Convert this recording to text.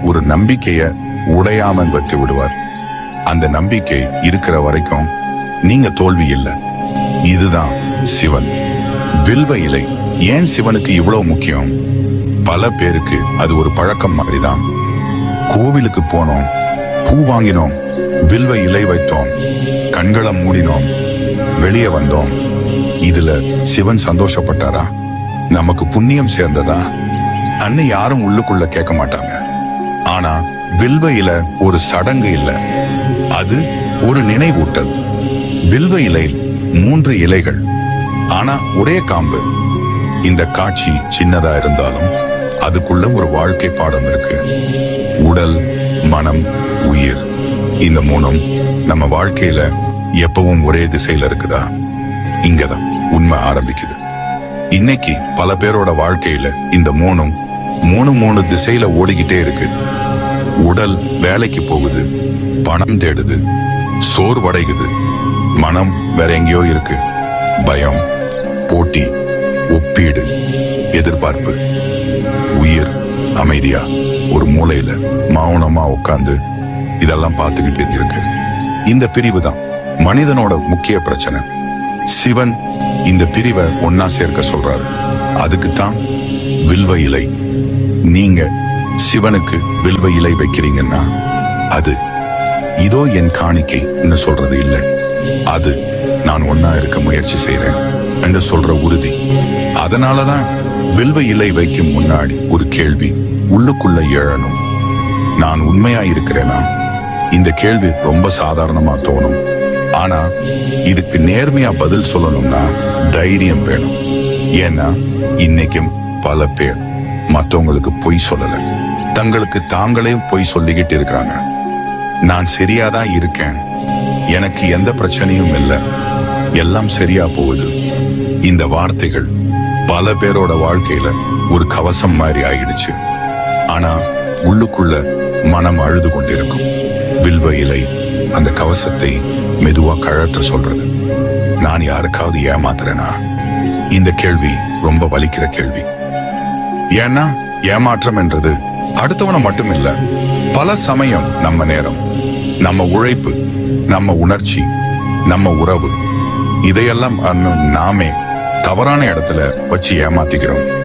ஒரு நம்பிக்கைய உடையாமல் வைத்து விடுவார். அந்த நம்பிக்கை இருக்கிற வரைக்கும் நீங்க தோல்வி இல்லை. இதுதான் சிவன். வில்வ இலை ஏன் சிவனுக்கு இவ்வளவு முக்கியம்? பல பேருக்கு அது ஒரு பழக்கம் மாதிரிதான். கோவிலுக்கு போனோம், பூ வாங்கினோம், வில்வ இலை வைத்தோம், கண்களை மூடினோம், வெளியே வந்தோம். இதுல சிவன் சந்தோஷப்பட்டாரா? நமக்கு புண்ணியம் சேர்ந்ததா? அன்னு யாரும் உள்ளுக்குள்ள கேட்க மாட்டாங்க. ஆனா வில்வ இலை ஒரு சடங்கு இல்ல, அது ஒரு நினைவூட்டல். வில்வ இலையில் 3 இலைகள், ஆனா ஒரே காம்பு. இந்த காட்சி சின்னதா இருந்தாலும் அதுக்குள்ள ஒரு வாழ்க்கை பாடம் இருக்கு. உடல், மனம், உயிர், இந்த 3ம் நம்ம வாழ்க்கையில எப்பவும் ஒரே திசையில இருக்குதா? இங்கதான் உண்மை ஆரம்பிக்குது. இன்னைக்கு பல பேரோட வாழ்க்கையில இந்த 3ம் 3 திசையில ஓடிக்கிட்டே இருக்கு. உடல் வேலைக்கு போகுது, பணம் தேடுது, சோர்வடைகுது. மனம் வேற எங்கேயோ இருக்கு. பயம், போட்டி, ஒப்பீடு, எதிர்பார்ப்பு. உயிர் அமைதியா ஒரு மூலையில மௌனமா உட்கார்ந்து இதெல்லாம் பார்த்துக்கிட்டு இருக்கு. இந்த பிரிவு தான் மனிதனோட முக்கிய பிரச்சனை. சிவன் இந்த பிரிவை ஒன்னா சேர்க்க சொல்றாரு. அதுக்குத்தான் வில்வ இலை. நீங்க சிவனுக்கு வில்வ இலை வைக்கிறீங்கன்னா அது இதோ என் காணிக்கைன்னு சொல்றது இல்லை. அது நான் ஒன்னா இருக்க முயற்சி செய்யறேன் என்று சொல்ற உறுதி. அதனாலதான் வில்வ இலை வைக்கும் முன்னாடி ஒரு கேள்வி உள்ளுக்குள்ள எழணும். நான் உண்மையா இருக்கிறேனா? இந்த கேள்வி ரொம்ப சாதாரணமா தோணும். ஆனா இதுக்கு நேர்மையா பதில் சொல்லணும்னா தைரியம் வேணும். ஏன்னா இன்னைக்கும் பல பேர் மற்றவங்களுக்கு பொய் சொல்லல, தங்களுக்கு தாங்களே பொய் சொல்லிக்கிட்டு இருக்கிறாங்க. நான் சரியாதான் இருக்கேன், எனக்கு எந்த பிரச்சனையும் இல்லை, எல்லாம் சரியா போகுது. இந்த வார்த்தைகள் பல பேரோட வாழ்க்கையில ஒரு கவசம் மாதிரி ஆயிடுச்சு. ஆனா உள்ளுக்குள்ள மனம் அழுது கொண்டிருக்கும். வில்வ இலை அந்த கவசத்தை மெதுவா கழற்ற சொல்றது. நான் யாருக்காவது ஏமாத்துறேனா? இந்த கேள்வி ரொம்ப வலிக்கிற கேள்வி. ஏன்னா ஏமாற்றம் என்றது அடுத்தவனை மட்டும் இல்ல, பல சமயம் நம்ம நேரம், நம்ம உழைப்பு, நம்ம உணர்ச்சி, நம்ம உறவு, இதையெல்லாம் நாமே தவறான இடத்துல வச்சு ஏமாத்திக்கிறோம்.